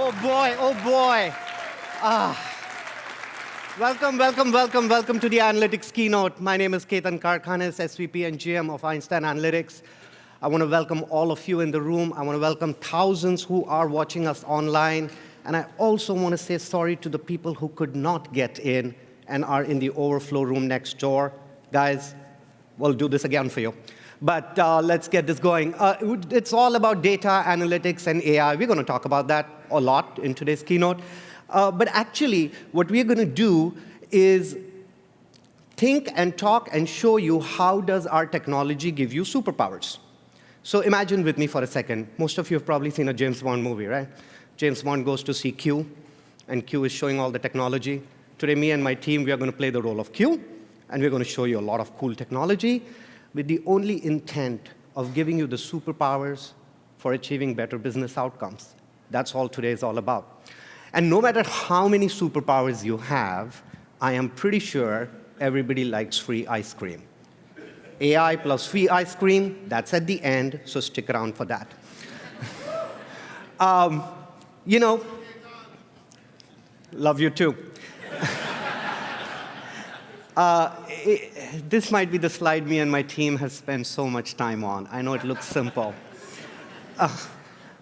Oh boy, oh boy. Welcome to the Analytics keynote. My name is Ketan Karkhanis, SVP and GM of Einstein Analytics. I want to welcome all of you in the room. I want to welcome thousands who are watching us online. And I also want to say sorry to the people who could not get in and are in the overflow room next door. Guys, we'll do this again for you. But let's get this going. It's all about data, analytics, and AI. We're going to talk about that a lot in today's keynote. But actually, what we're going to do is think and talk and show you how does our technology give you superpowers. So imagine with me for a second. Most of you have probably seen a James Bond movie, right? James Bond goes to see Q, and Q is showing all the technology. Today, me and my team, we are going to play the role of Q, and we're going to show you a lot of cool technology with the only intent of giving you the superpowers for achieving better business outcomes. That's all today is all about. And no matter how many superpowers you have, I am pretty sure everybody likes free ice cream. AI plus free ice cream, that's at the end, so stick around for that. You know, love you too. This might be the slide me and my team have spent so much time on. I know it looks simple.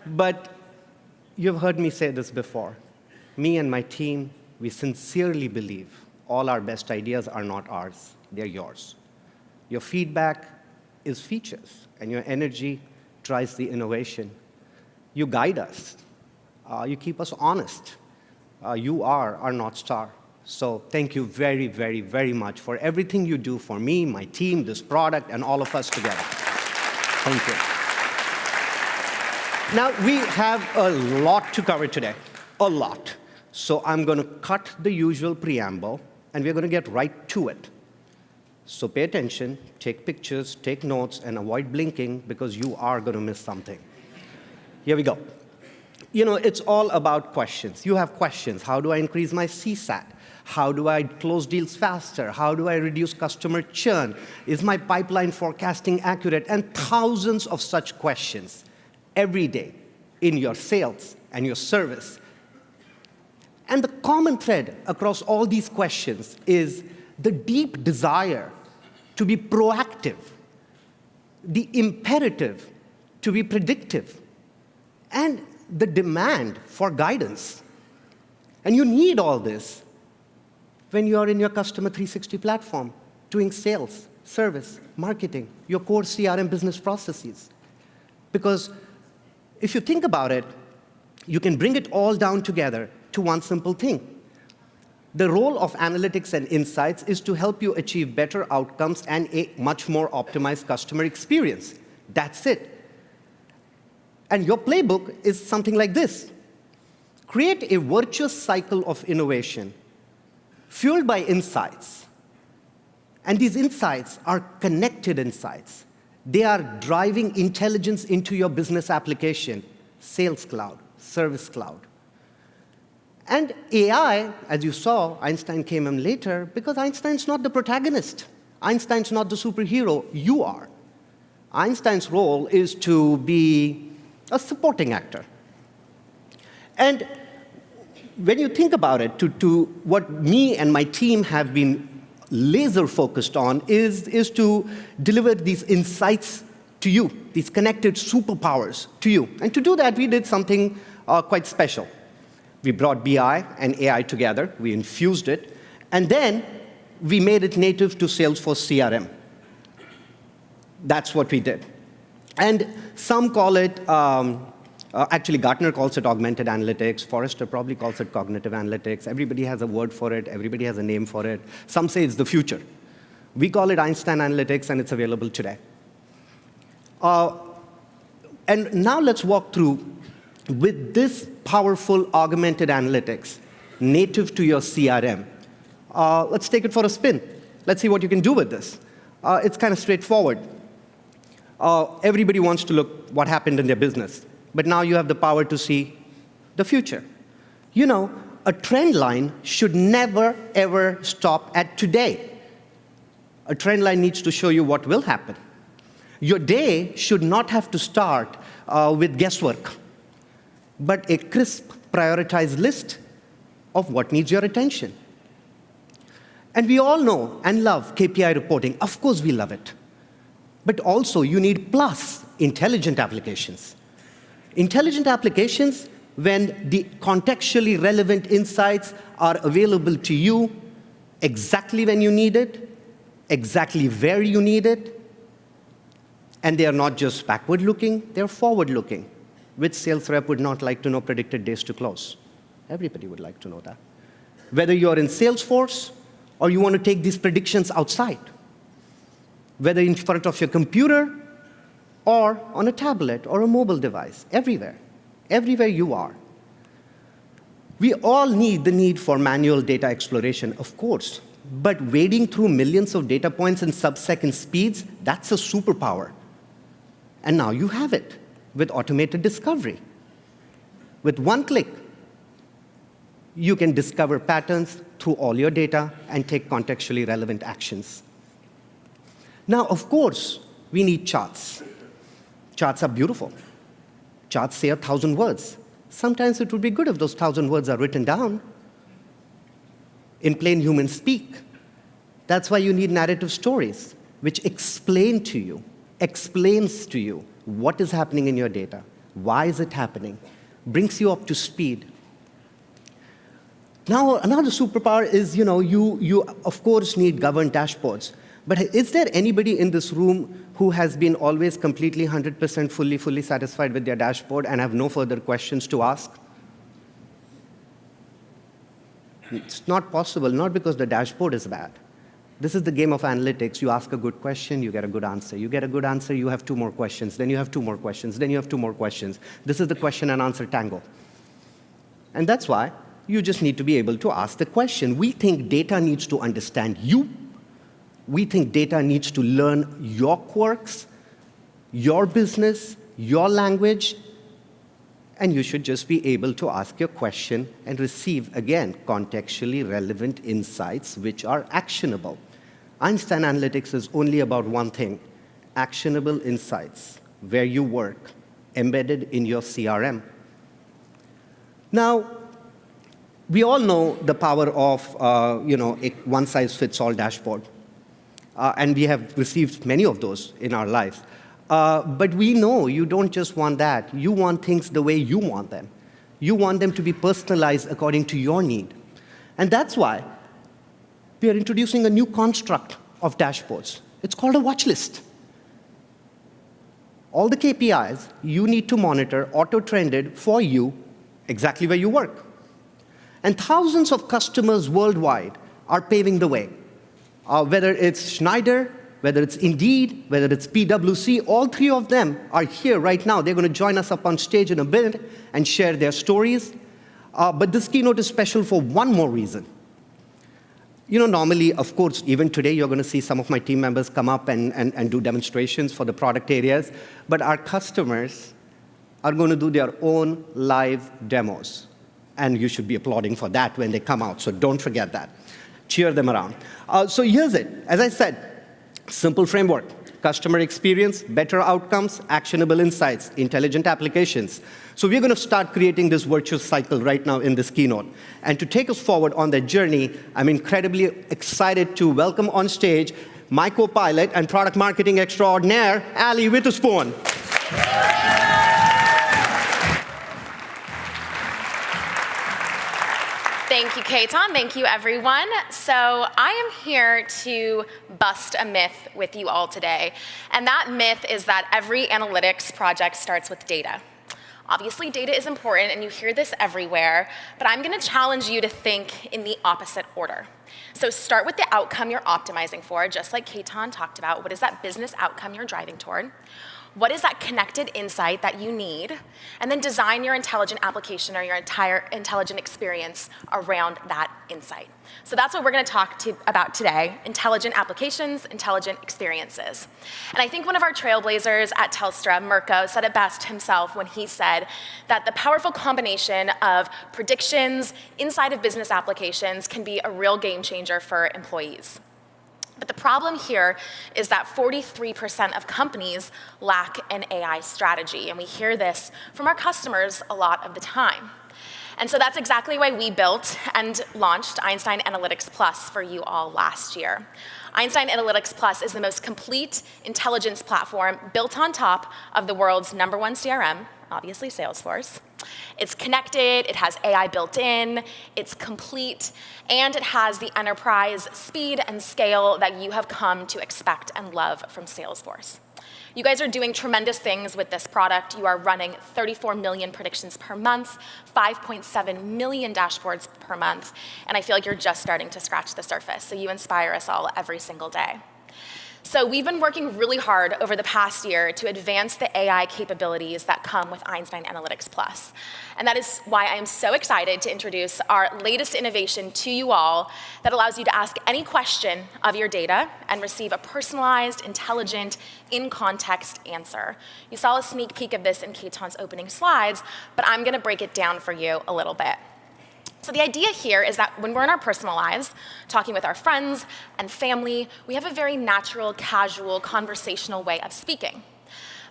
But you've heard me say this before. Me and my team, we sincerely believe all our best ideas are not ours, they're yours. Your feedback is features, and your energy drives the innovation. You guide us. You keep us honest. You are our North Star. So thank you very, very, very much for everything you do for me, my team, this product, and all of us together. Thank you. Now, we have a lot to cover today, a lot. So I'm going to cut the usual preamble, and we're going to get right to it. So pay attention, take pictures, take notes, and avoid blinking, because you are going to miss something. Here we go. You know, it's all about questions. You have questions. How do I increase my CSAT? How do I close deals faster? How do I reduce customer churn? Is my pipeline forecasting accurate? And thousands of such questions every day in your sales and your service. And the common thread across all these questions is the deep desire to be proactive, the imperative to be predictive, and the demand for guidance. And you need all this when you are in your Customer 360 platform, doing sales, service, marketing, your core CRM business processes. Because if you think about it, you can bring it all down together to one simple thing. The role of analytics and insights is to help you achieve better outcomes and a much more optimized customer experience. That's it. And your playbook is something like this. Create a virtuous cycle of innovation fueled by insights. And these insights are connected insights. They are driving intelligence into your business application, Sales Cloud, Service Cloud. And AI, as you saw, Einstein came in later, because Einstein's not the protagonist. Einstein's not the superhero. You are. Einstein's role is to be a supporting actor. And when you think about it, to what me and my team have been laser focused on is to deliver these insights to you, these connected superpowers to you. And to do that, we did something quite special. We brought BI and AI together, we infused it, and then we made it native to Salesforce CRM. That's what we did. And some call it, actually Gartner calls it augmented analytics, Forrester probably calls it cognitive analytics. Everybody has a word for it, everybody has a name for it. Some say it's the future. We call it Einstein Analytics, and it's available today. And now let's walk through with this powerful augmented analytics native to your CRM. Let's take it for a spin. Let's see what you can do with this. It's kind of straightforward. Everybody wants to look what happened in their business. But now you have the power to see the future. You know, a trend line should never, ever stop at today. A trend line needs to show you what will happen. Your day should not have to start with guesswork. but a crisp prioritized list of what needs your attention. And we all know and love KPI reporting. Of course, we love it. But also, you need plus intelligent applications. Intelligent applications when the contextually relevant insights are available to you exactly when you need it, exactly where you need it, and they are not just backward-looking, they're forward-looking. Which sales rep would not like to know predicted days to close? Everybody would like to know that. Whether you're in Salesforce or you want to take these predictions outside, whether in front of your computer or on a tablet or a mobile device, everywhere you are. We all need the need for manual data exploration, of course, but wading through millions of data points in sub-second speeds, that's a superpower. And now you have it with automated discovery. With one click, you can discover patterns through all your data and take contextually relevant actions. Now, of course, we need charts. Charts are beautiful. Charts say 1,000 words. Sometimes it would be good if those 1,000 words are written down in plain human speak. That's why you need narrative stories, which explains to you what is happening in your data, why is it happening, brings you up to speed. Now, another superpower is, you of course need governed dashboards. But is there anybody in this room who has been always completely 100% fully satisfied with their dashboard and have no further questions to ask? It's not possible, not because the dashboard is bad. This is the game of analytics. You ask a good question, you get a good answer. You get a good answer, you have 2 more questions. Then you have 2 more questions. Then you have 2 more questions. This is the question and answer tango. And that's why you just need to be able to ask the question. We think data needs to understand you. We think data needs to learn your quirks, your business, your language, and you should just be able to ask your question and receive, again, contextually relevant insights which are actionable. Einstein Analytics is only about one thing: actionable insights, where you work, embedded in your CRM. Now, we all know the power of a one-size-fits-all dashboard. And we have received many of those in our lives. But we know you don't just want that. You want things the way you want them. You want them to be personalized according to your need. And that's why we are introducing a new construct of dashboards. It's called a watch list. All the KPIs you need to monitor auto-trended for you exactly where you work. And thousands of customers worldwide are paving the way. Whether it's Schneider, whether it's Indeed, whether it's PwC, all 3 of them are here right now. They're going to join us up on stage in a bit and share their stories. But this keynote is special for one more reason. Normally, of course, even today, you're going to see some of my team members come up and do demonstrations for the product areas. But our customers are going to do their own live demos. And you should be applauding for that when they come out, so don't forget that. Cheer them around. So here's it. As I said, simple framework: customer experience, better outcomes, actionable insights, intelligent applications. So we're going to start creating this virtuous cycle right now in this keynote. And to take us forward on that journey, I'm incredibly excited to welcome on stage my co-pilot and product marketing extraordinaire, Ali Witherspoon. Thank you, Ketan. Thank you, everyone. So I am here to bust a myth with you all today. And that myth is that every analytics project starts with data. Obviously, data is important, and you hear this everywhere, but I'm going to challenge you to think in the opposite order. So start with the outcome you're optimizing for, just like Ketan talked about. What is that business outcome you're driving toward? What is that connected insight that you need? And then design your intelligent application or your entire intelligent experience around that insight. So that's what we're going to talk about today: intelligent applications, intelligent experiences. And I think one of our trailblazers at Telstra, Mirko, said it best himself when he said that the powerful combination of predictions inside of business applications can be a real game changer for employees. But the problem here is that 43% of companies lack an AI strategy, and we hear this from our customers a lot of the time. And so that's exactly why we built and launched Einstein Analytics Plus for you all last year. Einstein Analytics Plus is the most complete intelligence platform built on top of the world's #1 CRM, obviously Salesforce. It's connected, it has AI built in, it's complete, and it has the enterprise speed and scale that you have come to expect and love from Salesforce. You guys are doing tremendous things with this product. You are running 34 million predictions per month, 5.7 million dashboards per month, and I feel like you're just starting to scratch the surface, so you inspire us all every single day. So we've been working really hard over the past year to advance the AI capabilities that come with Einstein Analytics Plus. And that is why I am so excited to introduce our latest innovation to you all that allows you to ask any question of your data and receive a personalized, intelligent, in-context answer. You saw a sneak peek of this in Keaton's opening slides, but I'm going to break it down for you a little bit. So the idea here is that when we're in our personal lives, talking with our friends and family, we have a very natural, casual, conversational way of speaking.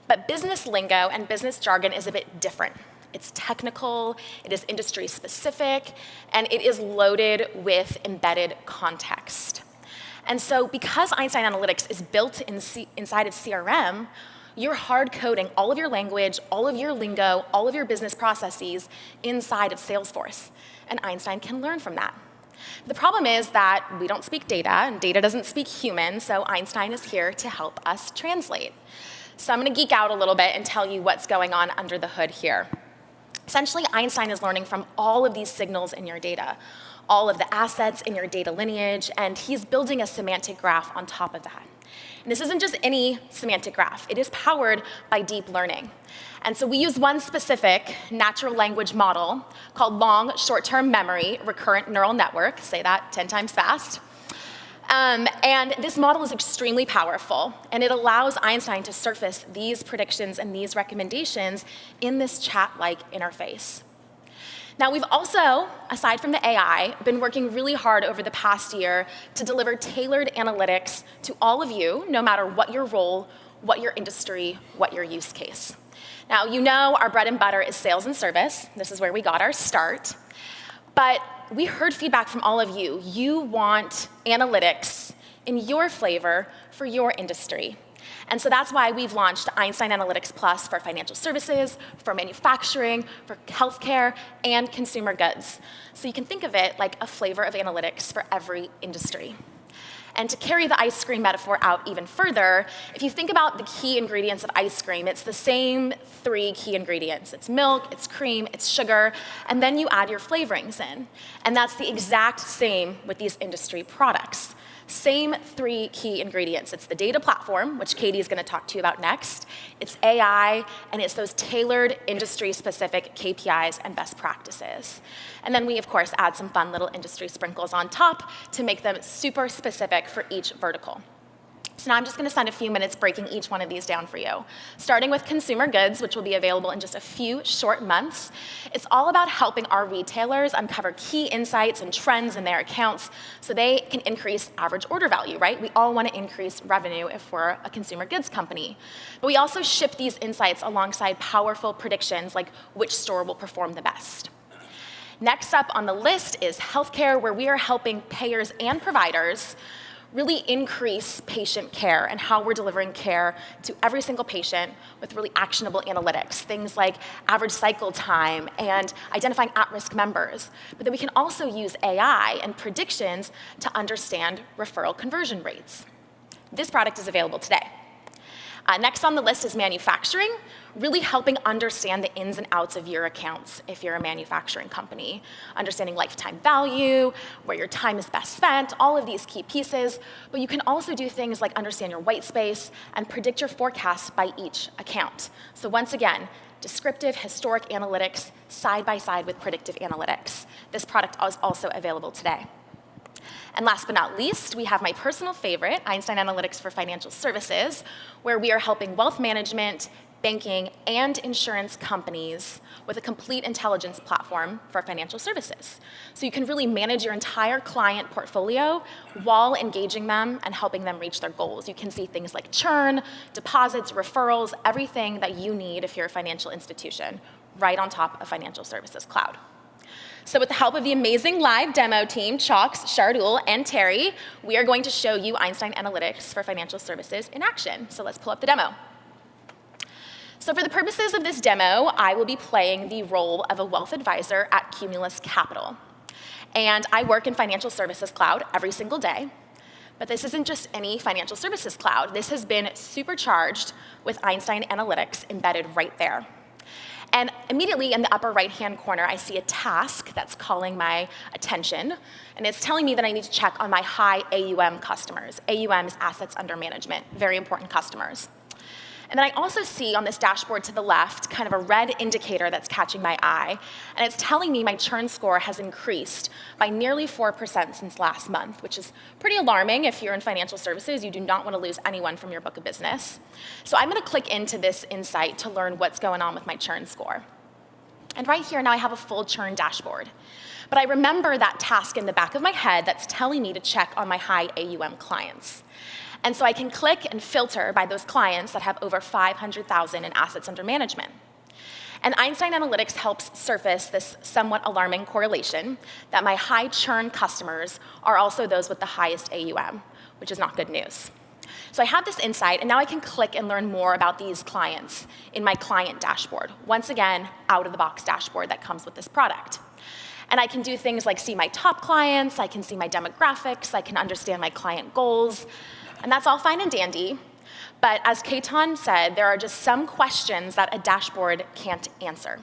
But business lingo and business jargon is a bit different. It's technical, it is industry specific, and it is loaded with embedded context. And so because Einstein Analytics is built inside of CRM, you're hard coding all of your language, all of your lingo, all of your business processes inside of Salesforce. And Einstein can learn from that. The problem is that we don't speak data, and data doesn't speak human, so Einstein is here to help us translate. So I'm going to geek out a little bit and tell you what's going on under the hood here. Essentially, Einstein is learning from all of these signals in your data, all of the assets in your data lineage, and he's building a semantic graph on top of that. And this isn't just any semantic graph. It is powered by deep learning. And so we use one specific natural language model called long short-term memory recurrent neural network. Say that 10 times fast. And this model is extremely powerful, and it allows Einstein to surface these predictions and these recommendations in this chat-like interface. Now, we've also, aside from the AI, been working really hard over the past year to deliver tailored analytics to all of you, no matter what your role, what your industry, what your use case. Now, you know our bread and butter is sales and service. This is where we got our start. But we heard feedback from all of you. You want analytics in your flavor for your industry. And so that's why we've launched Einstein Analytics Plus for financial services, for manufacturing, for healthcare, and consumer goods. So you can think of it like a flavor of analytics for every industry. And to carry the ice cream metaphor out even further, if you think about the key ingredients of ice cream, it's the same 3 key ingredients. It's milk, it's cream, it's sugar, and then you add your flavorings in. And that's the exact same with these industry products. Same 3 key ingredients. It's the data platform, which Katie is going to talk to you about next. It's AI, and it's those tailored industry-specific KPIs and best practices. And then we, of course, add some fun little industry sprinkles on top to make them super specific for each vertical. So now I'm just going to spend a few minutes breaking each one of these down for you. Starting with consumer goods, which will be available in just a few short months. It's all about helping our retailers uncover key insights and trends in their accounts so they can increase average order value, right? We all want to increase revenue if we're a consumer goods company. But we also ship these insights alongside powerful predictions like which store will perform the best. Next up on the list is healthcare, where we are helping payers and providers really increase patient care and how we're delivering care to every single patient with really actionable analytics, things like average cycle time and identifying at-risk members. But then we can also use AI and predictions to understand referral conversion rates. This product is available today. Next on the list is manufacturing, really helping understand the ins and outs of your accounts if you're a manufacturing company, understanding lifetime value, where your time is best spent, all of these key pieces. But you can also do things like understand your white space and predict your forecasts by each account. So once again, descriptive historic analytics side by side with predictive analytics. This product is also available today. And last but not least, we have my personal favorite, Einstein Analytics for Financial Services, where we are helping wealth management, banking, and insurance companies with a complete intelligence platform for financial services. So you can really manage your entire client portfolio while engaging them and helping them reach their goals. You can see things like churn, deposits, referrals, everything that you need if you're a financial institution, right on top of Financial Services Cloud. So with the help of the amazing live demo team, Chalks, Shardul, and Terry, we are going to show you Einstein Analytics for financial services in action. So let's pull up the demo. So for the purposes of this demo, I will be playing the role of a wealth advisor at Cumulus Capital. And I work in Financial Services Cloud every single day. But this isn't just any financial services cloud. This has been supercharged with Einstein Analytics embedded right there. And immediately in the upper right-hand corner, I see a task that's calling my attention. And it's telling me that I need to check on my high AUM customers. AUM is assets under management, very important customers. And then I also see on this dashboard to the left kind of a red indicator that's catching my eye. And it's telling me my churn score has increased by nearly 4% since last month, which is pretty alarming. If you're in financial services, you do not want to lose anyone from your book of business. So I'm going to click into this insight to learn what's going on with my churn score. And right here now I have a full churn dashboard. But I remember that task in the back of my head that's telling me to check on my high AUM clients. And so I can click and filter by those clients that have over 500,000 in assets under management. And Einstein Analytics helps surface this somewhat alarming correlation that my high churn customers are also those with the highest AUM, which is not good news. So I have this insight, and now I can click and learn more about these clients in my client dashboard. Once again, out-of-the-box dashboard that comes with this product. And I can do things like see my top clients, I can see my demographics, I can understand my client goals. And that's all fine and dandy, but as Ketan said, there are just some questions that a dashboard can't answer.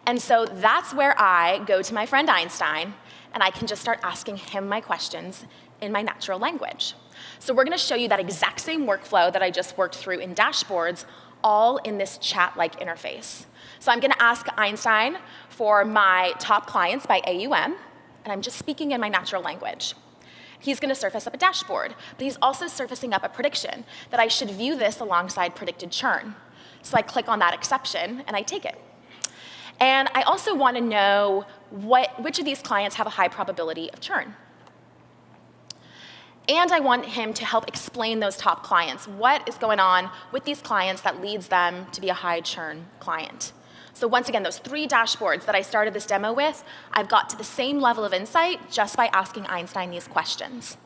And so that's where I go to my friend Einstein, and I can just start asking him my questions in my natural language. So we're gonna show you that exact same workflow that I just worked through in dashboards, all in this chat-like interface. So I'm gonna ask Einstein for my top clients by AUM, and I'm just speaking in my natural language. He's going to surface up a dashboard, but he's also surfacing up a prediction that I should view this alongside predicted churn. So I click on that exception, and I take it. And I also want to know which of these clients have a high probability of churn. And I want him to help explain those top clients. What is going on with these clients that leads them to be a high churn client? So once again, those 3 dashboards that I started this demo with, I've got to the same level of insight just by asking Einstein these questions.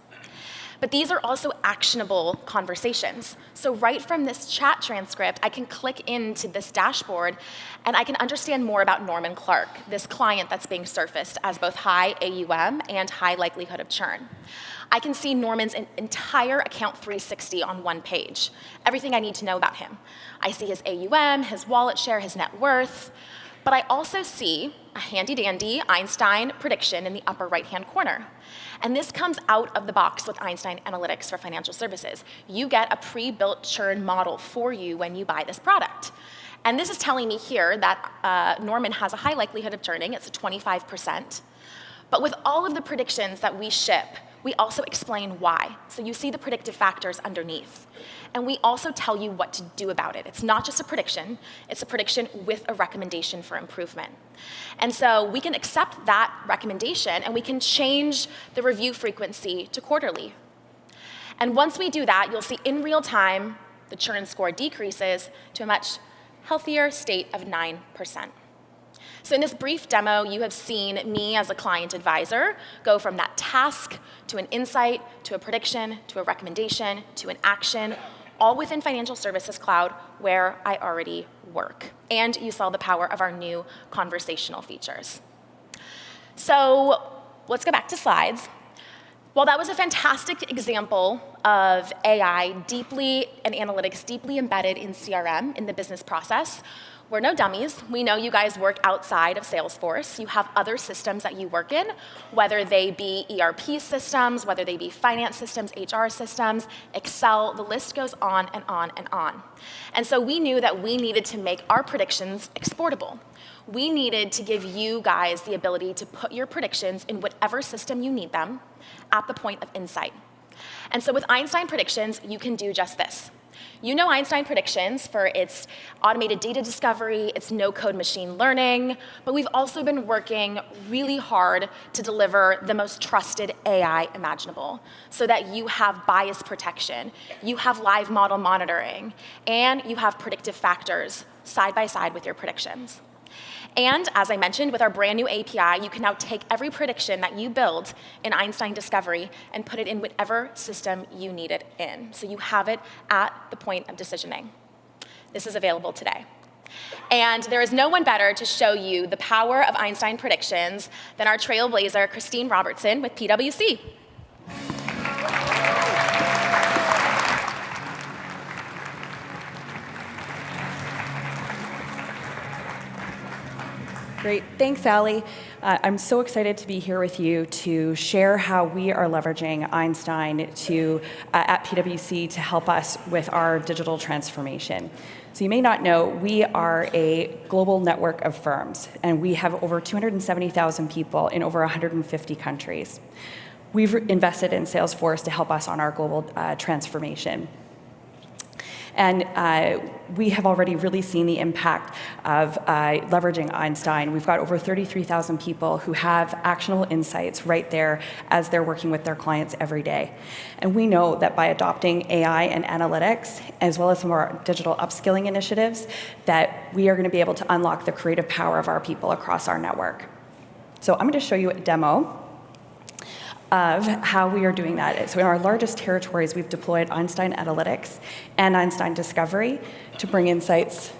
But these are also actionable conversations. So right from this chat transcript, I can click into this dashboard and I can understand more about Norman Clark, this client that's being surfaced as both high AUM and high likelihood of churn. I can see Norman's entire account 360 on one page, everything I need to know about him. I see his AUM, his wallet share, his net worth, but I also see a handy-dandy Einstein prediction in the upper right-hand corner. And this comes out of the box with Einstein Analytics for financial services. You get a pre-built churn model for you when you buy this product. And this is telling me here that Norman has a high likelihood of churning. It's a 25%. But with all of the predictions that we ship, we also explain why. So you see the predictive factors underneath. And we also tell you what to do about it. It's not just a prediction, it's a prediction with a recommendation for improvement. And so we can accept that recommendation and we can change the review frequency to quarterly. And once we do that, you'll see in real time, the churn score decreases to a much healthier state of 9%. So in this brief demo, you have seen me as a client advisor go from that task to an insight, to a prediction, to a recommendation, to an action, all within Financial Services Cloud where I already work. And you saw the power of our new conversational features. So let's go back to slides. While that was a fantastic example of AI and analytics deeply embedded in CRM, in the business process, we're no dummies. We know you guys work outside of Salesforce. You have other systems that you work in, whether they be ERP systems, whether they be finance systems, HR systems, Excel, the list goes on and on and on. And so we knew that we needed to make our predictions exportable. We needed to give you guys the ability to put your predictions in whatever system you need them at the point of insight. And so with Einstein Predictions, you can do just this. You know Einstein Predictions for its automated data discovery, its no-code machine learning, but we've also been working really hard to deliver the most trusted AI imaginable so that you have bias protection, you have live model monitoring, and you have predictive factors side by side with your predictions. And as I mentioned, with our brand new API, you can now take every prediction that you build in Einstein Discovery and put it in whatever system you need it in. So you have it at the point of decisioning. This is available today. And there is no one better to show you the power of Einstein predictions than our trailblazer, Christine Robertson with PwC. Great. Thanks, Allie. I'm so excited to be here with you to share how we are leveraging Einstein at PwC to help us with our digital transformation. So you may not know, we are a global network of firms, and we have over 270,000 people in over 150 countries. We've invested in Salesforce to help us on our global transformation. And we have already really seen the impact of leveraging Einstein. We've got over 33,000 people who have actionable insights right there as they're working with their clients every day. And we know that by adopting AI and analytics, as well as some of our digital upskilling initiatives, that we are going to be able to unlock the creative power of our people across our network. So I'm going to show you a demo of how we are doing that. So in our largest territories, we've deployed Einstein Analytics and Einstein Discovery to bring insights.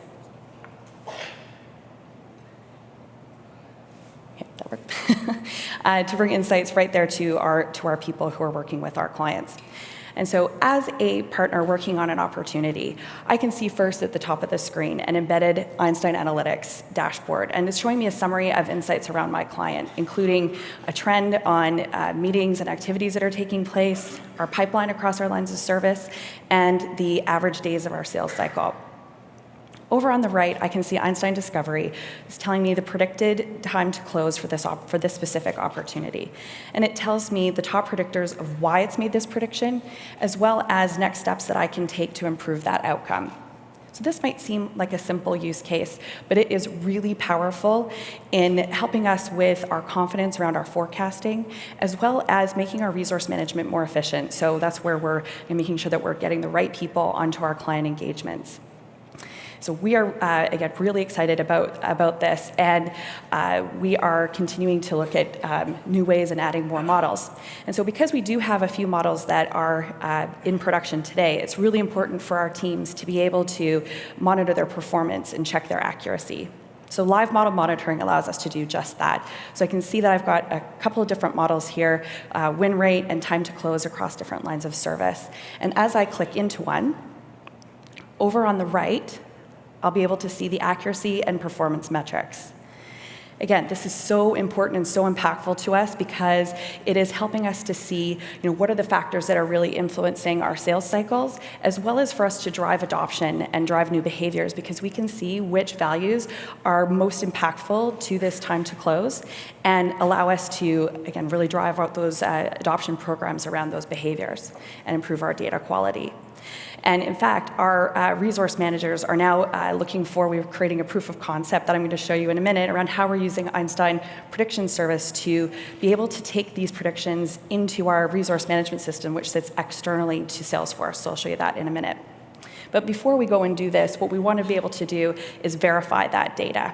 Yeah, that worked. To bring insights right there to our people who are working with our clients. And so as a partner working on an opportunity, I can see first at the top of the screen an embedded Einstein Analytics dashboard. And it's showing me a summary of insights around my client, including a trend on meetings and activities that are taking place, our pipeline across our lines of service, and the average days of our sales cycle. Over on the right, I can see Einstein Discovery is telling me the predicted time to close for this specific opportunity. And it tells me the top predictors of why it's made this prediction, as well as next steps that I can take to improve that outcome. So this might seem like a simple use case, but it is really powerful in helping us with our confidence around our forecasting, as well as making our resource management more efficient. So that's where we're making sure that we're getting the right people onto our client engagements. So we are, again, really excited about this, and we are continuing to look at new ways and adding more models. And so because we do have a few models that are in production today, it's really important for our teams to be able to monitor their performance and check their accuracy. So live model monitoring allows us to do just that. So I can see that I've got a couple of different models here, win rate and time to close across different lines of service. And as I click into one, over on the right, I'll be able to see the accuracy and performance metrics. Again, this is so important and so impactful to us because it is helping us to see, what are the factors that are really influencing our sales cycles, as well as for us to drive adoption and drive new behaviors, because we can see which values are most impactful to this time to close and allow us to, again, really drive out those adoption programs around those behaviors and improve our data quality. And in fact, our resource managers are now we're creating a proof of concept that I'm going to show you in a minute around how we're using Einstein Prediction Service to be able to take these predictions into our resource management system, which sits externally to Salesforce. So I'll show you that in a minute. But before we go and do this, what we want to be able to do is verify that data.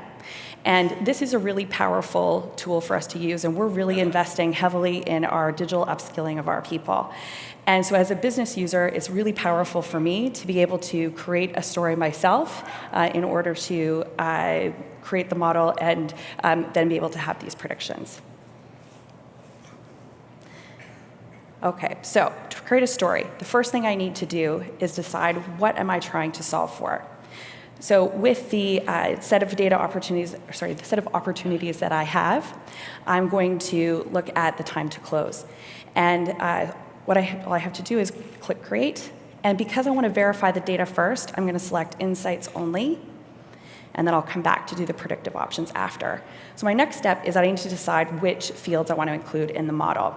And this is a really powerful tool for us to use, and we're really investing heavily in our digital upskilling of our people. And so as a business user, it's really powerful for me to be able to create a story myself in order to create the model and then be able to have these predictions. Okay, so to create a story, the first thing I need to do is decide what am I trying to solve for. So with the set of opportunities that I have, I'm going to look at the time to close. And all I have to do is click Create. And because I want to verify the data first, I'm going to select Insights Only. And then I'll come back to do the predictive options after. So my next step is I need to decide which fields I want to include in the model.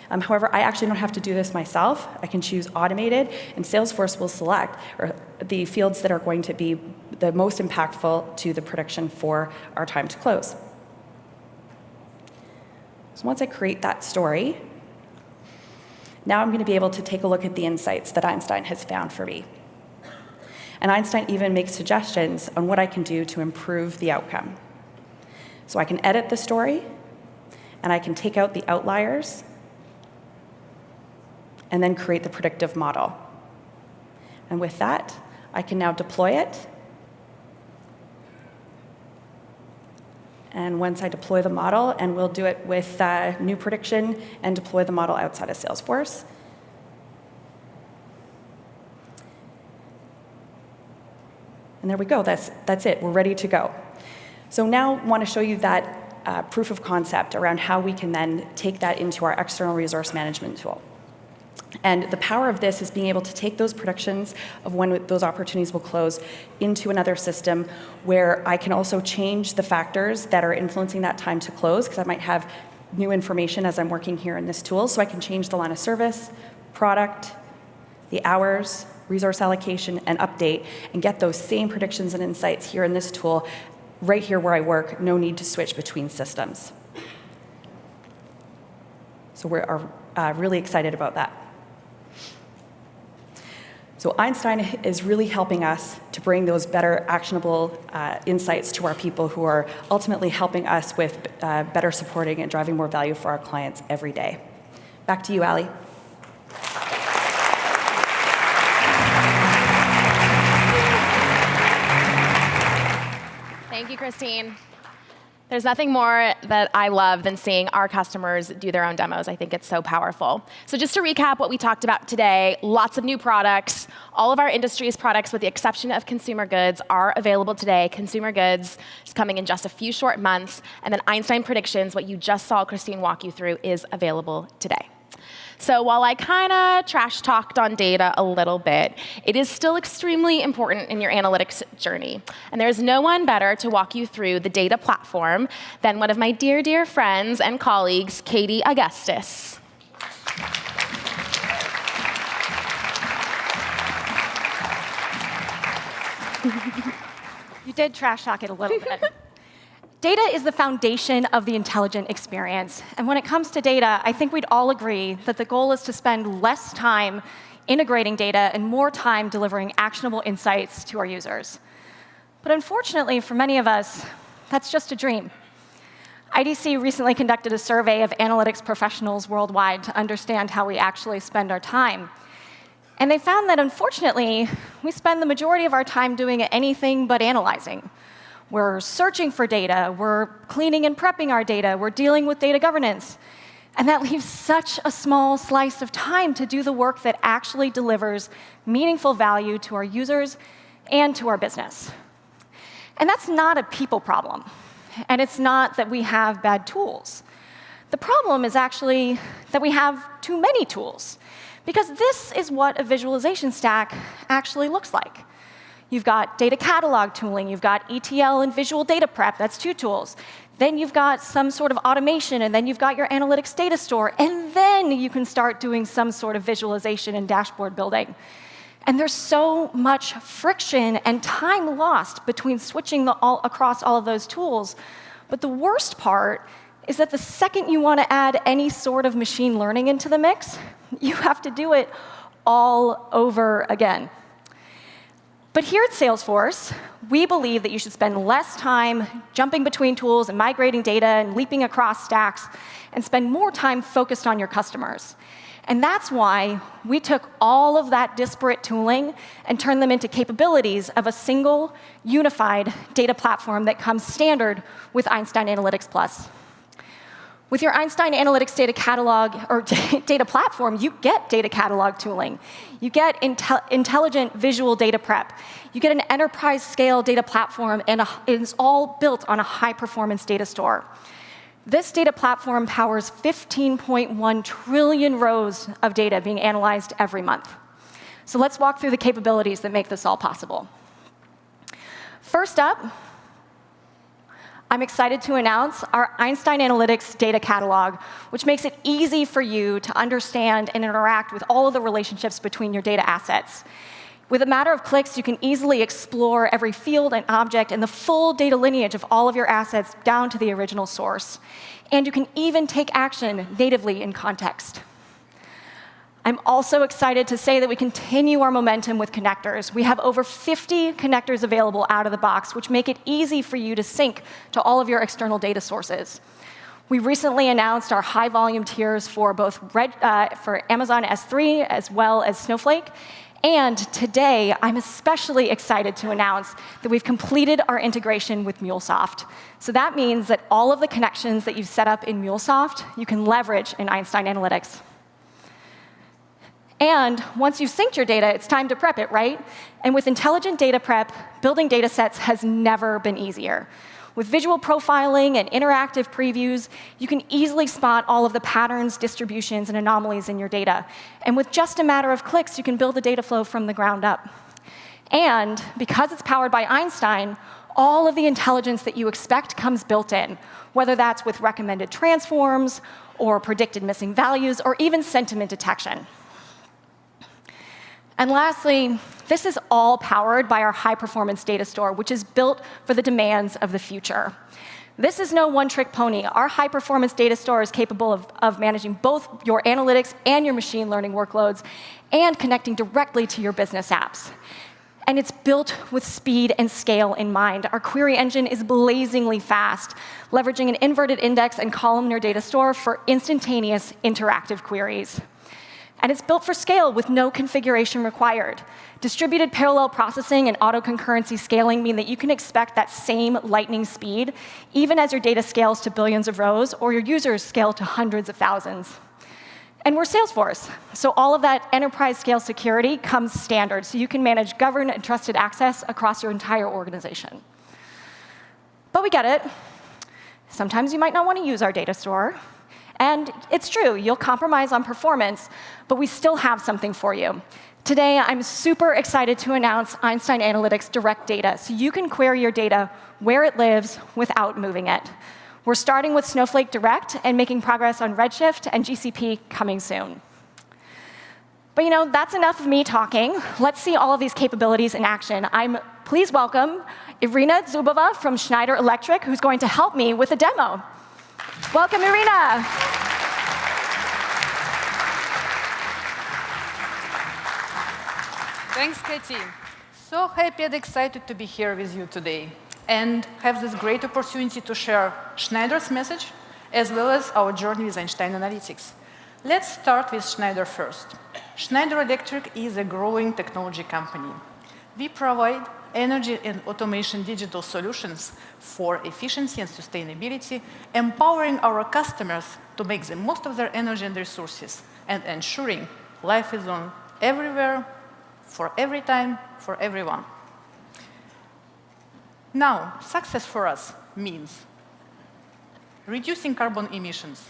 However, I actually don't have to do this myself. I can choose Automated, and Salesforce will select the fields that are going to be the most impactful to the prediction for our time to close. So once I create that story, now I'm going to be able to take a look at the insights that Einstein has found for me. And Einstein even makes suggestions on what I can do to improve the outcome. So I can edit the story, and I can take out the outliers, and then create the predictive model. And with that, I can now deploy it. And once I deploy the model, and we'll do it with new prediction and deploy the model outside of Salesforce. And there we go. That's it. We're ready to go. So now I want to show you that proof of concept around how we can then take that into our external resource management tool. And the power of this is being able to take those predictions of when those opportunities will close into another system where I can also change the factors that are influencing that time to close, because I might have new information as I'm working here in this tool. So I can change the line of service, product, the hours, resource allocation, and update, and get those same predictions and insights here in this tool, right here where I work, no need to switch between systems. So we're really excited about that. So Einstein is really helping us to bring those better actionable insights to our people who are ultimately helping us with better supporting and driving more value for our clients every day. Back to you, Ali. Thank you, Christine. There's nothing more that I love than seeing our customers do their own demos. I think it's so powerful. So just to recap what we talked about today, lots of new products. All of our industry's products, with the exception of consumer goods, are available today. Consumer goods is coming in just a few short months. And then Einstein Predictions, what you just saw Christine walk you through, is available today. So while I kind of trash talked on data a little bit, it is still extremely important in your analytics journey. And there's no one better to walk you through the data platform than one of my dear, dear friends and colleagues, Katie Augustus. You did trash talk it a little bit. Data is the foundation of the intelligent experience. And when it comes to data, I think we'd all agree that the goal is to spend less time integrating data and more time delivering actionable insights to our users. But unfortunately, for many of us, that's just a dream. IDC recently conducted a survey of analytics professionals worldwide to understand how we actually spend our time. And they found that, unfortunately, we spend the majority of our time doing anything but analyzing. We're searching for data, we're cleaning and prepping our data, we're dealing with data governance. And that leaves such a small slice of time to do the work that actually delivers meaningful value to our users and to our business. And that's not a people problem. And it's not that we have bad tools. The problem is actually that we have too many tools. Because this is what a visualization stack actually looks like. You've got data catalog tooling, you've got ETL and visual data prep, that's 2 tools. Then you've got some sort of automation, and then you've got your analytics data store, and then you can start doing some sort of visualization and dashboard building. And there's so much friction and time lost between switching across all of those tools. But the worst part is that the second you want to add any sort of machine learning into the mix, you have to do it all over again. But here at Salesforce, we believe that you should spend less time jumping between tools and migrating data and leaping across stacks, and spend more time focused on your customers. And that's why we took all of that disparate tooling and turned them into capabilities of a single, unified data platform that comes standard with Einstein Analytics Plus. With your Einstein Analytics data catalog or data platform, you get data catalog tooling. You get intelligent visual data prep. You get an enterprise-scale data platform, and it's all built on a high-performance data store. This data platform powers 15.1 trillion rows of data being analyzed every month. So let's walk through the capabilities that make this all possible. First up, I'm excited to announce our Einstein Analytics data catalog, which makes it easy for you to understand and interact with all of the relationships between your data assets. With a matter of clicks, you can easily explore every field and object and the full data lineage of all of your assets down to the original source. And you can even take action natively in context. I'm also excited to say that we continue our momentum with connectors. We have over 50 connectors available out of the box, which make it easy for you to sync to all of your external data sources. We recently announced our high-volume tiers for both for Amazon S3 as well as Snowflake. And today, I'm especially excited to announce that we've completed our integration with MuleSoft. So that means that all of the connections that you've set up in MuleSoft, you can leverage in Einstein Analytics. And once you've synced your data, it's time to prep it, right? And with intelligent data prep, building data sets has never been easier. With visual profiling and interactive previews, you can easily spot all of the patterns, distributions, and anomalies in your data. And with just a matter of clicks, you can build a data flow from the ground up. And because it's powered by Einstein, all of the intelligence that you expect comes built in, whether that's with recommended transforms, or predicted missing values, or even sentiment detection. And lastly, this is all powered by our high-performance data store, which is built for the demands of the future. This is no one-trick pony. Our high-performance data store is capable of managing both your analytics and your machine learning workloads and connecting directly to your business apps. And it's built with speed and scale in mind. Our query engine is blazingly fast, leveraging an inverted index and columnar data store for instantaneous interactive queries. And it's built for scale with no configuration required. Distributed parallel processing and auto-concurrency scaling mean that you can expect that same lightning speed, even as your data scales to billions of rows or your users scale to hundreds of thousands. And we're Salesforce, so all of that enterprise-scale security comes standard, so you can manage governed and trusted access across your entire organization. But we get it. Sometimes you might not want to use our data store. And it's true, you'll compromise on performance, but we still have something for you. Today, I'm super excited to announce Einstein Analytics Direct Data, so you can query your data where it lives without moving it. We're starting with Snowflake Direct and making progress on Redshift and GCP coming soon. But that's enough of me talking. Let's see all of these capabilities in action. Please welcome Irina Zubova from Schneider Electric, who's going to help me with a demo. Welcome, Irina. Thanks, Katie. So happy and excited to be here with you today and have this great opportunity to share Schneider's message as well as our journey with Einstein Analytics. Let's start with Schneider first. Schneider Electric is a growing technology company. We provide energy and automation digital solutions for efficiency and sustainability, empowering our customers to make the most of their energy and resources, and ensuring life is on everywhere, for every time, for everyone. Now, success for us means reducing carbon emissions,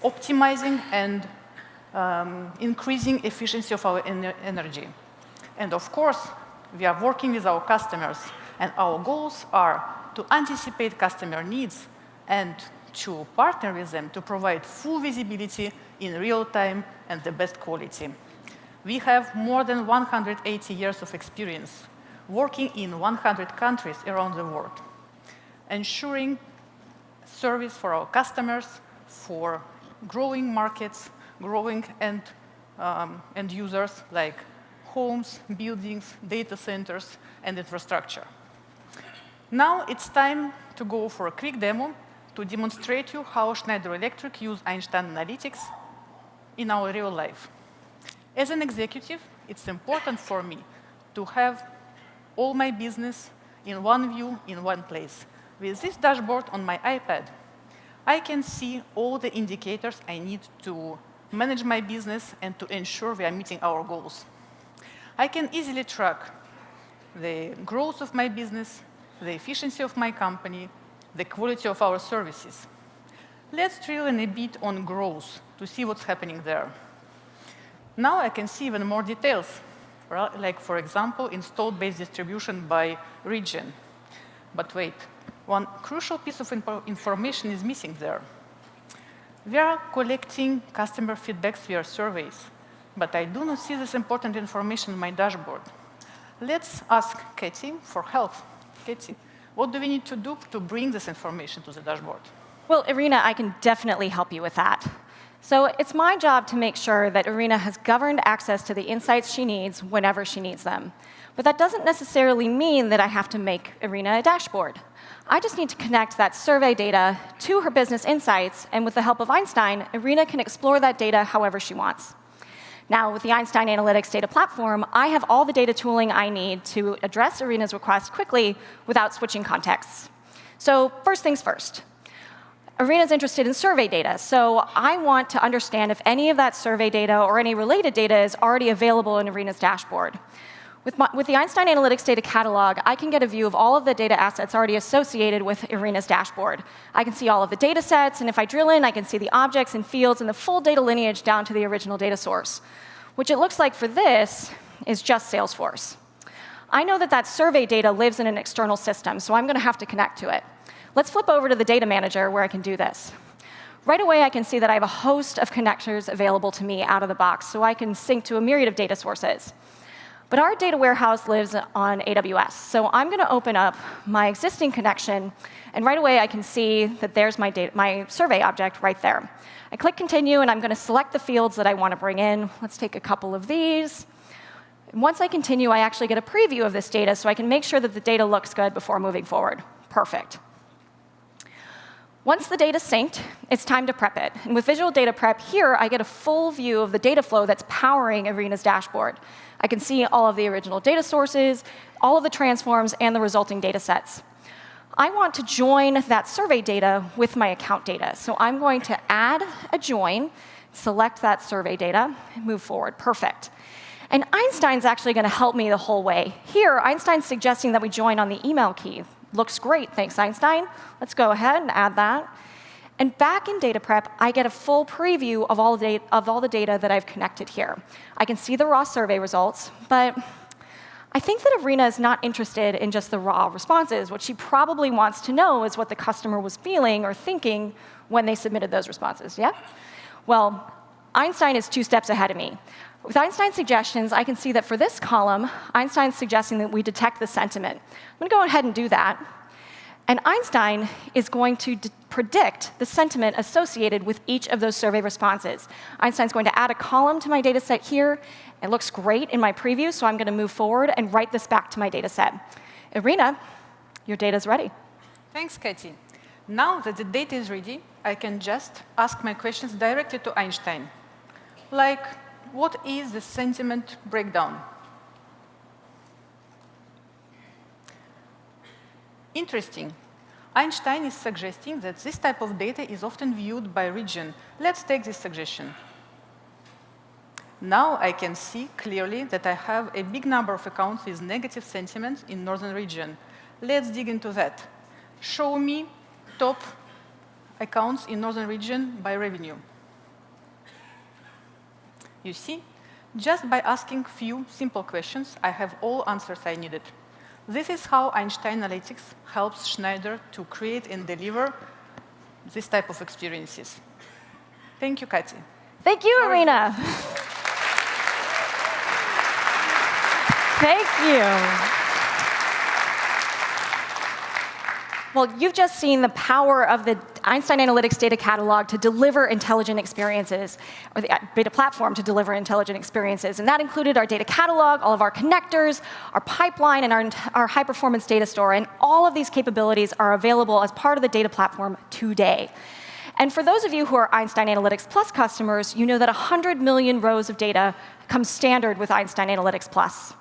optimizing and increasing efficiency of our energy. And of course, we are working with our customers, and our goals are to anticipate customer needs and to partner with them to provide full visibility in real time and the best quality. We have more than 180 years of experience working in 100 countries around the world, ensuring service for our customers, for growing markets, growing end users like homes, buildings, data centers, and infrastructure. Now it's time to go for a quick demo to demonstrate you how Schneider Electric use Einstein Analytics in our real life. As an executive, it's important for me to have all my business in one view, in one place. With this dashboard on my iPad, I can see all the indicators I need to manage my business and to ensure we are meeting our goals. I can easily track the growth of my business, the efficiency of my company, the quality of our services. Let's drill in a bit on growth to see what's happening there. Now I can see even more details, like, for example, installed base distribution by region. But wait, one crucial piece of information is missing there. We are collecting customer feedbacks via surveys, but I do not see this important information in my dashboard. Let's ask Katie for help. Katie, what do we need to do to bring this information to the dashboard? Well, Irina, I can definitely help you with that. So it's my job to make sure that Arena has governed access to the insights she needs whenever she needs them. But that doesn't necessarily mean that I have to make Arena a dashboard. I just need to connect that survey data to her business insights, and with the help of Einstein, Arena can explore that data however she wants. Now, with the Einstein Analytics Data Platform, I have all the data tooling I need to address Arena's request quickly without switching contexts. So first things first. Arena's interested in survey data, so I want to understand if any of that survey data or any related data is already available in Arena's dashboard. With the Einstein Analytics Data Catalog, I can get a view of all of the data assets already associated with Arena's dashboard. I can see all of the data sets, and if I drill in, I can see the objects and fields and the full data lineage down to the original data source, which it looks like for this is just Salesforce. I know that that survey data lives in an external system, so I'm going to have to connect to it. Let's flip over to the data manager where I can do this. Right away, I can see that I have a host of connectors available to me out of the box, so I can sync to a myriad of data sources. But our data warehouse lives on AWS, so I'm going to open up my existing connection, and right away I can see that there's my survey object right there. I click Continue, and I'm going to select the fields that I want to bring in. Let's take a couple of these. And once I continue, I actually get a preview of this data, so I can make sure that the data looks good before moving forward. Perfect. Once the data's synced, it's time to prep it. And with Visual Data Prep here, I get a full view of the data flow that's powering Arena's dashboard. I can see all of the original data sources, all of the transforms, and the resulting data sets. I want to join that survey data with my account data. So I'm going to add a join, select that survey data, and move forward. Perfect. And Einstein's actually going to help me the whole way. Here, Einstein's suggesting that we join on the email key. Looks great, thanks, Einstein. Let's go ahead and add that. And back in Data Prep, I get a full preview of all the data that I've connected here. I can see the raw survey results, but I think that Arena is not interested in just the raw responses. What she probably wants to know is what the customer was feeling or thinking when they submitted those responses, yeah? Well, Einstein is 2 steps ahead of me. With Einstein's suggestions, I can see that for this column, Einstein's suggesting that we detect the sentiment. I'm going to go ahead and do that. And Einstein is going to predict the sentiment associated with each of those survey responses. Einstein's going to add a column to my data set here. It looks great in my preview, so I'm going to move forward and write this back to my data set. Arena, your data is ready. Thanks, Katie. Now that the data is ready, I can just ask my questions directly to Einstein. Like, what is the sentiment breakdown? Interesting. Einstein is suggesting that this type of data is often viewed by region. Let's take this suggestion. Now I can see clearly that I have a big number of accounts with negative sentiments in northern region. Let's dig into that. Show me top accounts in northern region by revenue. You see, just by asking few simple questions, I have all answers I needed. This is how Einstein Analytics helps Schneider to create and deliver this type of experiences. Thank you, Katie. Thank you, Arena. Thank you. Well, you've just seen the power of the Einstein Analytics Data Catalog to deliver intelligent experiences, or the data platform to deliver intelligent experiences. And that included our data catalog, all of our connectors, our pipeline, and our high-performance data store. And all of these capabilities are available as part of the data platform today. And for those of you who are Einstein Analytics Plus customers, you know that 100 million rows of data comes standard with Einstein Analytics Plus.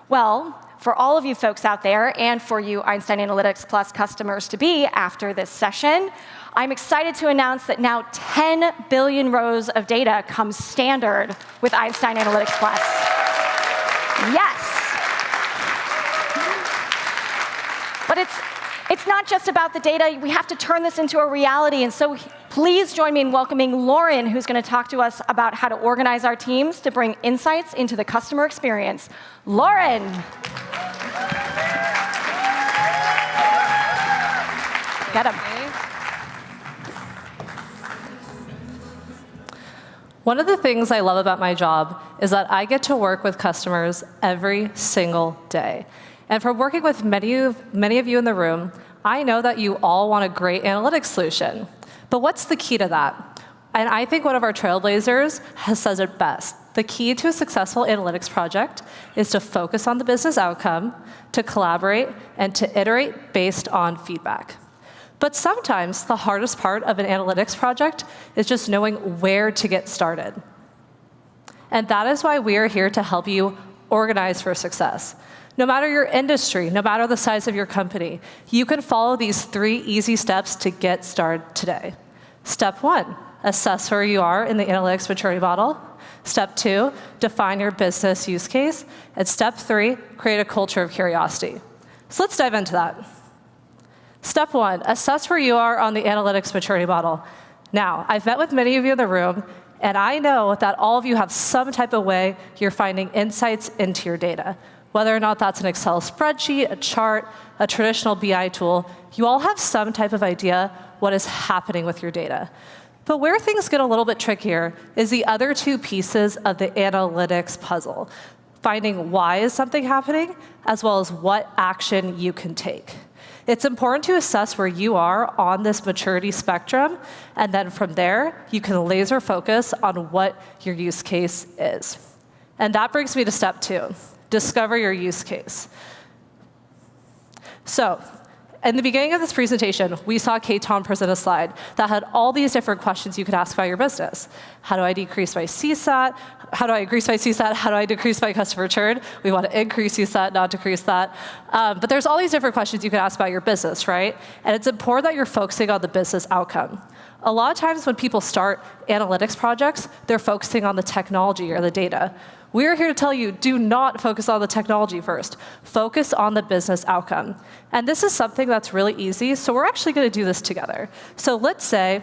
Well, for all of you folks out there, and for you Einstein Analytics Plus customers to be after this session, I'm excited to announce that now 10 billion rows of data come standard with Einstein Analytics Plus. Yes. But it's not just about the data. We have to turn this into a reality. And so please join me in welcoming Lauren, who's going to talk to us about how to organize our teams to bring insights into the customer experience. Lauren. Get him. One of the things I love about my job is that I get to work with customers every single day. And from working with many of you in the room, I know that you all want a great analytics solution. But what's the key to that? And I think one of our trailblazers says it best. The key to a successful analytics project is to focus on the business outcome, to collaborate, and to iterate based on feedback. But sometimes the hardest part of an analytics project is just knowing where to get started. And that is why we are here to help you organize for success. No matter your industry, no matter the size of your company, you can follow these 3 easy steps to get started today. Step 1, assess where you are in the analytics maturity model. Step 2, define your business use case. And step 3, create a culture of curiosity. So let's dive into that. Step 1, assess where you are on the analytics maturity model. Now, I've met with many of you in the room, and I know that all of you have some type of way you're finding insights into your data. Whether or not that's an Excel spreadsheet, a chart, a traditional BI tool, you all have some type of idea what is happening with your data. But where things get a little bit trickier is the other 2 pieces of the analytics puzzle, finding why is something happening, as well as what action you can take. It's important to assess where you are on this maturity spectrum, and then from there, you can laser focus on what your use case is. And that brings me to step 2, discover your use case. So, in the beginning of this presentation, we saw Kate-Tom present a slide that had all these different questions you could ask about your business. How do I decrease my CSAT? How do I increase my CSAT? How do I decrease my customer churn? We want to increase CSAT, not decrease that. But there's all these different questions you can ask about your business, right? And it's important that you're focusing on the business outcome. A lot of times when people start analytics projects, they're focusing on the technology or the data. We're here to tell you, do not focus on the technology first. Focus on the business outcome. And this is something that's really easy, so we're actually going to do this together. So let's say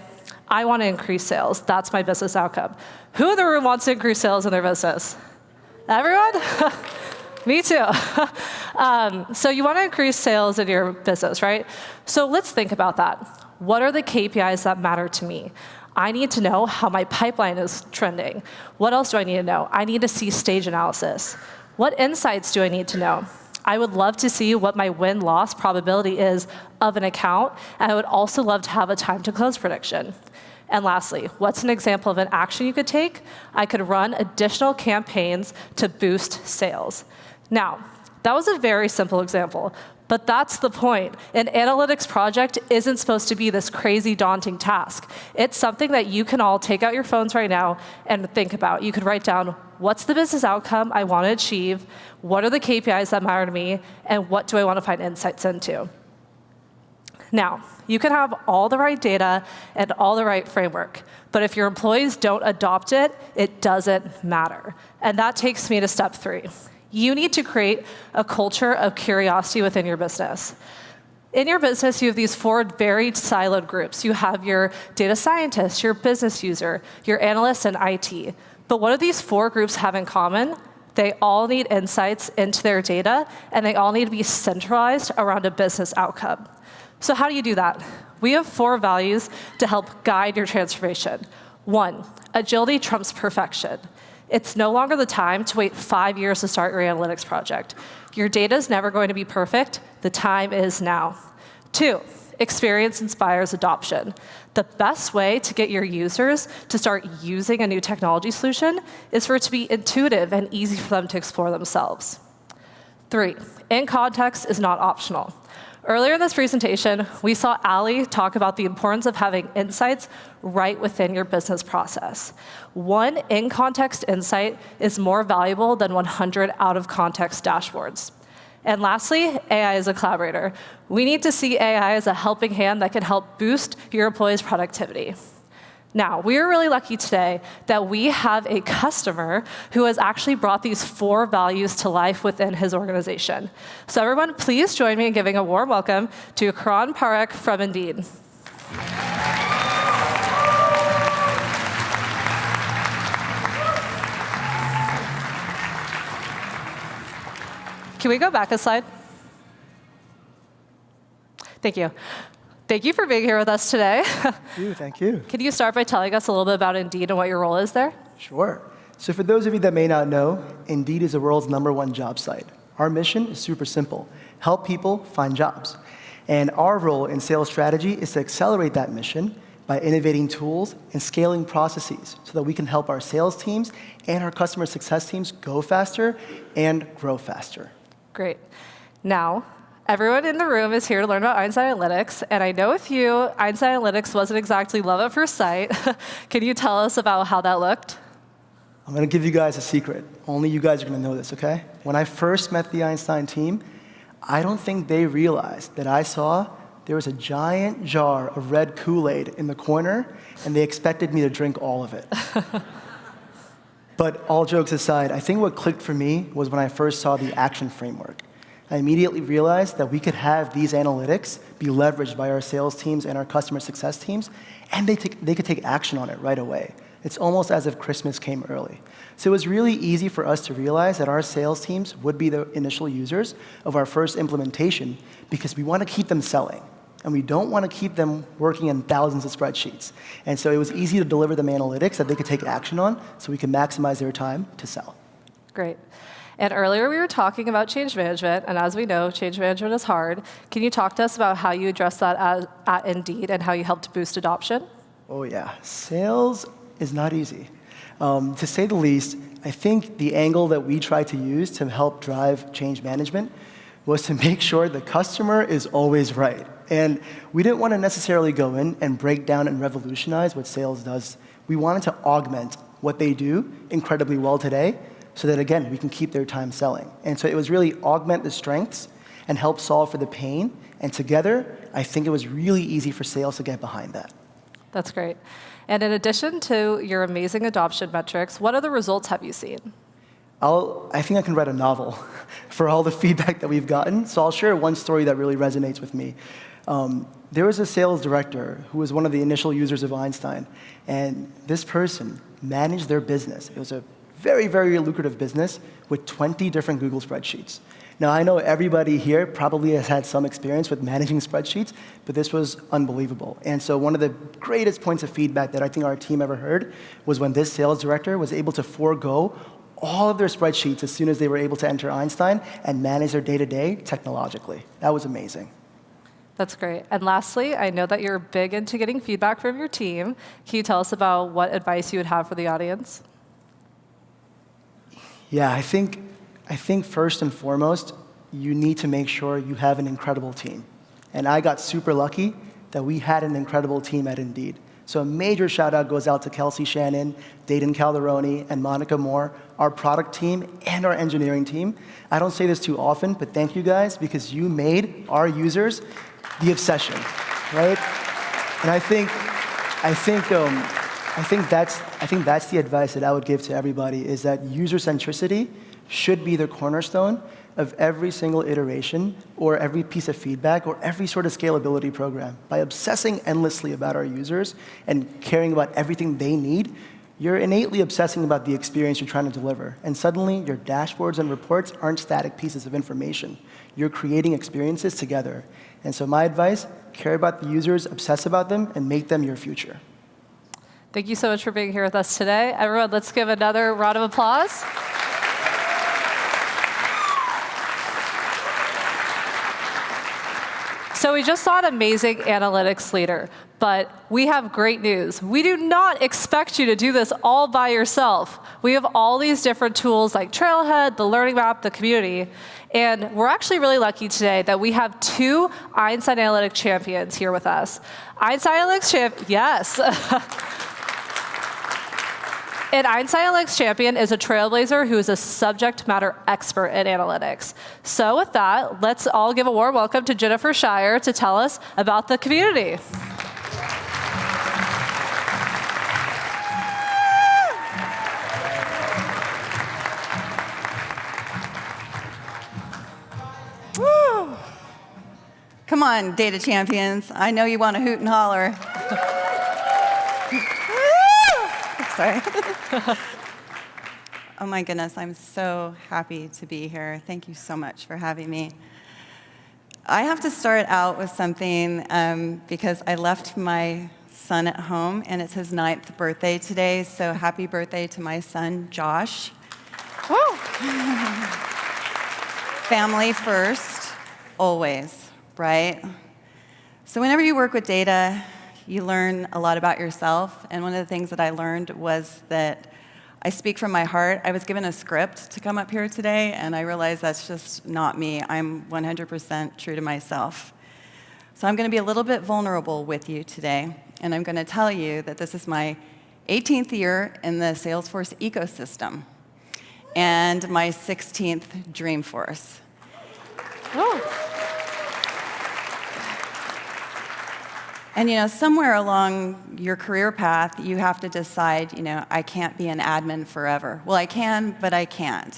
I want to increase sales. That's my business outcome. Who in the room wants to increase sales in their business? Everyone? Me too. So you want to increase sales in your business, right? So let's think about that. What are the KPIs that matter to me? I need to know how my pipeline is trending. What else do I need to know? I need to see stage analysis. What insights do I need to know? I would love to see what my win-loss probability is of an account, and I would also love to have a time to close prediction. And lastly, what's an example of an action you could take? I could run additional campaigns to boost sales. Now, that was a very simple example, but that's the point. An analytics project isn't supposed to be this crazy daunting task. It's something that you can all take out your phones right now and think about. You could write down, what's the business outcome I want to achieve? What are the KPIs that matter to me? And what do I want to find insights into? Now, you can have all the right data and all the right framework, but if your employees don't adopt it, it doesn't matter. And that takes me to step 3. You need to create a culture of curiosity within your business. In your business, you have these 4 very siloed groups. You have your data scientist, your business user, your analyst, and IT. But what do these 4 groups have in common? They all need insights into their data, and they all need to be centralized around a business outcome. So how do you do that? We have 4 values to help guide your transformation. 1, agility trumps perfection. It's no longer the time to wait 5 years to start your analytics project. Your data is never going to be perfect. The time is now. 2, experience inspires adoption. The best way to get your users to start using a new technology solution is for it to be intuitive and easy for them to explore themselves. 3, in context is not optional. Earlier in this presentation, we saw Ali talk about the importance of having insights right within your business process. 1 in-context insight is more valuable than 100 out-of-context dashboards. And lastly, AI is a collaborator. We need to see AI as a helping hand that can help boost your employees' productivity. Now, we are really lucky today that we have a customer who has actually brought these 4 values to life within his organization. So everyone, please join me in giving a warm welcome to Karan Parekh from Indeed. Can we go back a slide? Thank you. Thank you for being here with us today. Thank you. Can you start by telling us a little bit about Indeed and what your role is there? Sure. So for those of you that may not know, Indeed is the world's #1 job site. Our mission is super simple: help people find jobs. And our role in sales strategy is to accelerate that mission by innovating tools and scaling processes so that we can help our sales teams and our customer success teams go faster and grow faster. Great. Now, everyone in the room is here to learn about Einstein Analytics, and I know with you, Einstein Analytics wasn't exactly love at first sight. Can you tell us about how that looked? I'm going to give you guys a secret. Only you guys are going to know this, okay? When I first met the Einstein team, I don't think they realized that I saw there was a giant jar of red Kool-Aid in the corner, and they expected me to drink all of it. But all jokes aside, I think what clicked for me was when I first saw the action framework. I immediately realized that we could have these analytics be leveraged by our sales teams and our customer success teams, and they could take action on it right away. It's almost as if Christmas came early. So it was really easy for us to realize that our sales teams would be the initial users of our first implementation because we want to keep them selling. And we don't want to keep them working in thousands of spreadsheets. And so it was easy to deliver them analytics that they could take action on so we can maximize their time to sell. Great. And earlier we were talking about change management, and as we know, change management is hard. Can you talk to us about how you address that at Indeed and how you helped boost adoption? Oh yeah, sales is not easy. To say the least, I think the angle that we try to use to help drive change management was to make sure the customer is always right. And we didn't want to necessarily go in and break down and revolutionize what sales does. We wanted to augment what they do incredibly well today so that, again, we can keep their time selling. And so it was really augment the strengths and help solve for the pain. And together, I think it was really easy for sales to get behind that. That's great. And in addition to your amazing adoption metrics, what other results have you seen? I think I can write a novel for all the feedback that we've gotten. So I'll share one story that really resonates with me. There was a sales director who was one of the initial users of Einstein, and this person managed their business. It was a very, very lucrative business with 20 different Google spreadsheets. Now, I know everybody here probably has had some experience with managing spreadsheets, but this was unbelievable. And so one of the greatest points of feedback that I think our team ever heard was when this sales director was able to forego all of their spreadsheets as soon as they were able to enter Einstein and manage their day-to-day technologically. That was amazing. That's great. And lastly, I know that you're big into getting feedback from your team. Can you tell us about what advice you would have for the audience? Yeah, I think first and foremost, you need to make sure you have an incredible team. And I got super lucky that we had an incredible team at Indeed. So a major shout out goes out to Kelsey Shannon, Dayton Calderoni, and Monica Moore, our product team and our engineering team. I don't say this too often, but thank you guys because you made our users the obsession, right? And I think that's the advice that I would give to everybody is that user centricity should be the cornerstone of every single iteration or every piece of feedback or every sort of scalability program. By obsessing endlessly about our users and caring about everything they need, you're innately obsessing about the experience you're trying to deliver. And suddenly, your dashboards and reports aren't static pieces of information. You're creating experiences together. And so my advice, care about the users, obsess about them, and make them your future. Thank you so much for being here with us today. Everyone, let's give another round of applause. So we just saw an amazing analytics leader, but we have great news. We do not expect you to do this all by yourself. We have all these different tools like Trailhead, the Learning Map, the community, and we're actually really lucky today that we have 2 Einstein Analytics champions here with us. Einstein Analytics yes. An Einstein Analytics champion is a trailblazer who is a subject matter expert in analytics. So with that, let's all give a warm welcome to Jennifer Shire to tell us about the community. Woo! Come on, data champions. I know you want to hoot and holler. Sorry. Oh my goodness, I'm so happy to be here. Thank you so much for having me. I have to start out with something because I left my son at home, and it's his 9th birthday today, so happy birthday to my son, Josh. Family first, always, right? So whenever you work with data, you learn a lot about yourself. And one of the things that I learned was that I speak from my heart. I was given a script to come up here today, and I realized that's just not me. I'm 100% true to myself. So I'm going to be a little bit vulnerable with you today, and I'm going to tell you that this is my 18th year in the Salesforce ecosystem and my 16th Dreamforce. And somewhere along your career path, you have to decide, I can't be an admin forever. Well, I can, but I can't.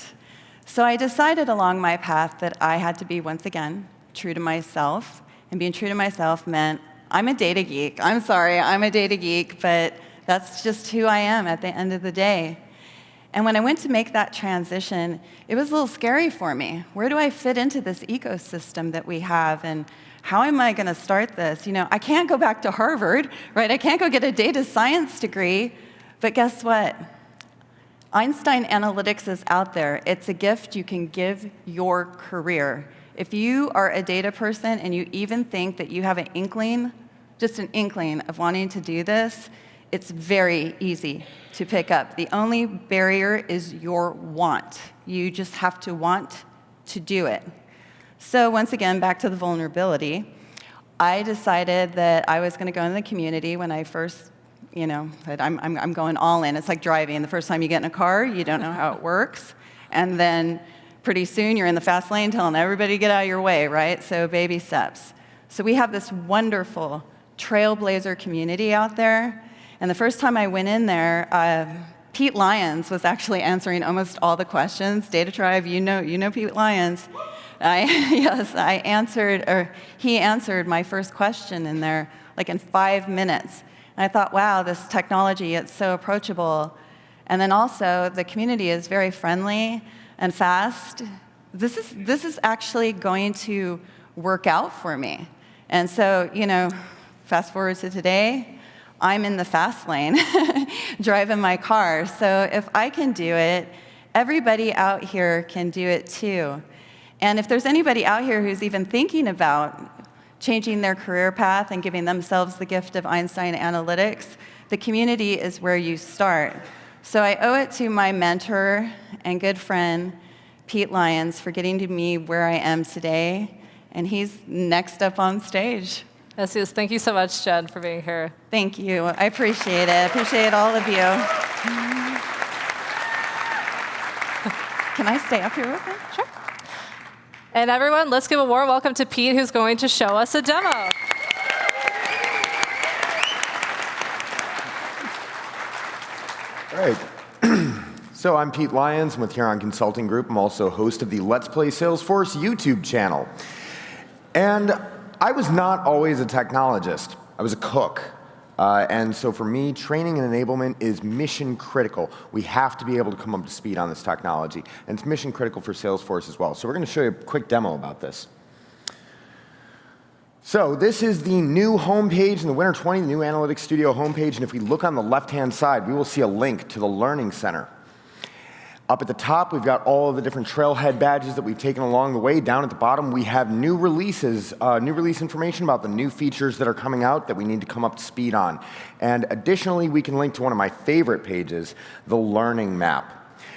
So I decided along my path that I had to be, once again, true to myself. And being true to myself meant I'm a data geek. I'm sorry, I'm a data geek, but that's just who I am at the end of the day. And when I went to make that transition, it was a little scary for me. Where do I fit into this ecosystem that we have? And how am I going to start this? I can't go back to Harvard, right? I can't go get a data science degree. But guess what? Einstein Analytics is out there. It's a gift you can give your career. If you are a data person and you even think that you have an inkling, just an inkling of wanting to do this, it's very easy to pick up. The only barrier is your want. You just have to want to do it. So once again, back to the vulnerability. I decided that I was going to go into the community when I first, that I'm going all in. It's like driving. The first time you get in a car, you don't know how it works. And then pretty soon you're in the fast lane telling everybody to get out of your way, right? So baby steps. So we have this wonderful trailblazer community out there. And the first time I went in there, Pete Lyons was actually answering almost all the questions. Data Tribe, you know Pete Lyons. He answered my first question in there, like in 5 minutes. And I thought, wow, this technology, it's so approachable. And then also, the community is very friendly and fast. This is actually going to work out for me. And so, fast forward to today, I'm in the fast lane, driving my car. So if I can do it, everybody out here can do it too. And if there's anybody out here who's even thinking about changing their career path and giving themselves the gift of Einstein Analytics, the community is where you start. So I owe it to my mentor and good friend, Pete Lyons, for getting to me where I am today. And he's next up on stage. Yes. Thank you so much, Jen, for being here. Thank you. I appreciate it. I appreciate all of you. Can I stay up here with him? Sure. And everyone, let's give a warm welcome to Pete, who's going to show us a demo. All right. So I'm Pete Lyons. I'm with Huron Consulting Group. I'm also host of the Let's Play Salesforce YouTube channel. And I was not always a technologist. I was a cook. And so for me, training and enablement is mission critical. We have to be able to come up to speed on this technology. And it's mission critical for Salesforce as well. So we're going to show you a quick demo about this. So this is the new homepage in the Winter 20, the new Analytics Studio homepage. And if we look on the left-hand side, we will see a link to the Learning Center. Up at the top, we've got all of the different trailhead badges that we've taken along the way. Down at the bottom, we have new releases, new release information about the new features that are coming out that we need to come up to speed on. And additionally, we can link to one of my favorite pages, the Learning Map.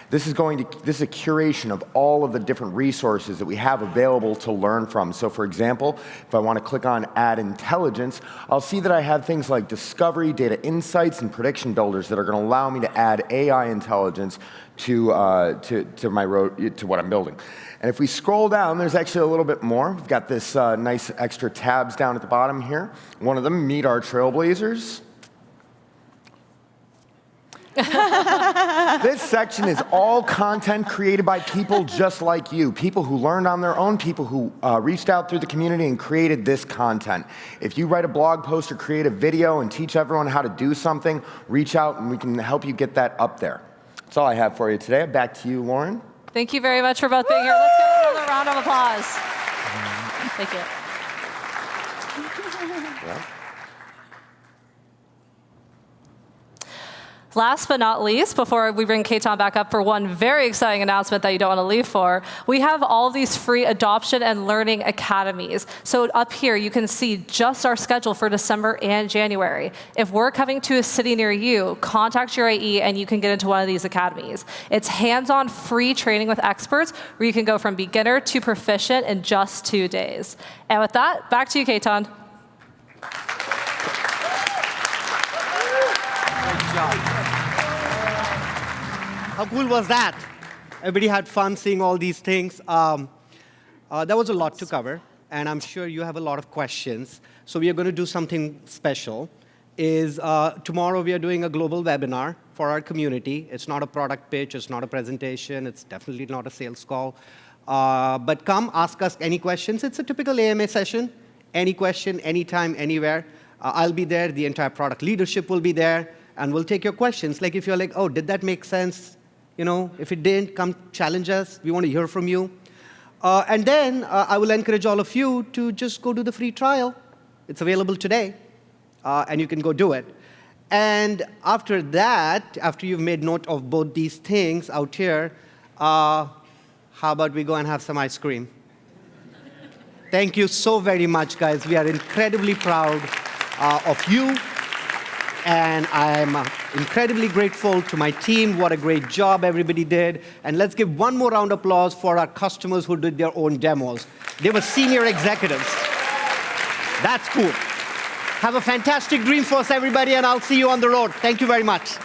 This is a curation of all of the different resources that we have available to learn from. So for example, if I want to click on Add Intelligence, I'll see that I have things like Discovery, Data Insights, and Prediction Builders that are going to allow me to add AI intelligence to what I'm building. And if we scroll down, there's actually a little bit more. We've got this nice extra tabs down at the bottom here. One of them, Meet Our Trailblazers. This section is all content created by people just like you, people who learned on their own, people who reached out through the community and created this content. If you write a blog post or create a video and teach everyone how to do something, reach out and we can help you get that up there. That's all I have for you today. Back to you, Lauren. Thank you very much for both being here. Let's give another round of applause. Thank you. Yeah. Last but not least, before we bring Ketan back up for one very exciting announcement that you don't want to leave for, we have all of these free adoption and learning academies. So up here, you can see just our schedule for December and January. If we're coming to a city near you, contact your AE and you can get into one of these academies. It's hands-on free training with experts where you can go from beginner to proficient in just 2 days. And with that, back to you, Ketan. How cool was that? Everybody had fun seeing all these things. That was a lot to cover, and I'm sure you have a lot of questions. So we are going to do something special. Tomorrow we are doing a global webinar for our community. It's not a product pitch, it's not a presentation, it's definitely not a sales call. But come, ask us any questions. It's a typical AMA session. Any question, anytime, anywhere. I'll be there, the entire product leadership will be there, and we'll take your questions. Like if you're like, oh, did that make sense? You know, if it didn't, come challenge us. We want to hear from you. And then I will encourage all of you to just go do the free trial. It's available today, and you can go do it. And after that, after you've made note of both these things out here, how about we go and have some ice cream? Thank you so very much, guys. We are incredibly proud of you. And I'm incredibly grateful to my team. What a great job everybody did. And let's give one more round of applause for our customers who did their own demos. They were senior executives. That's cool. Have a fantastic Dreamforce, everybody, and I'll see you on the road. Thank you very much.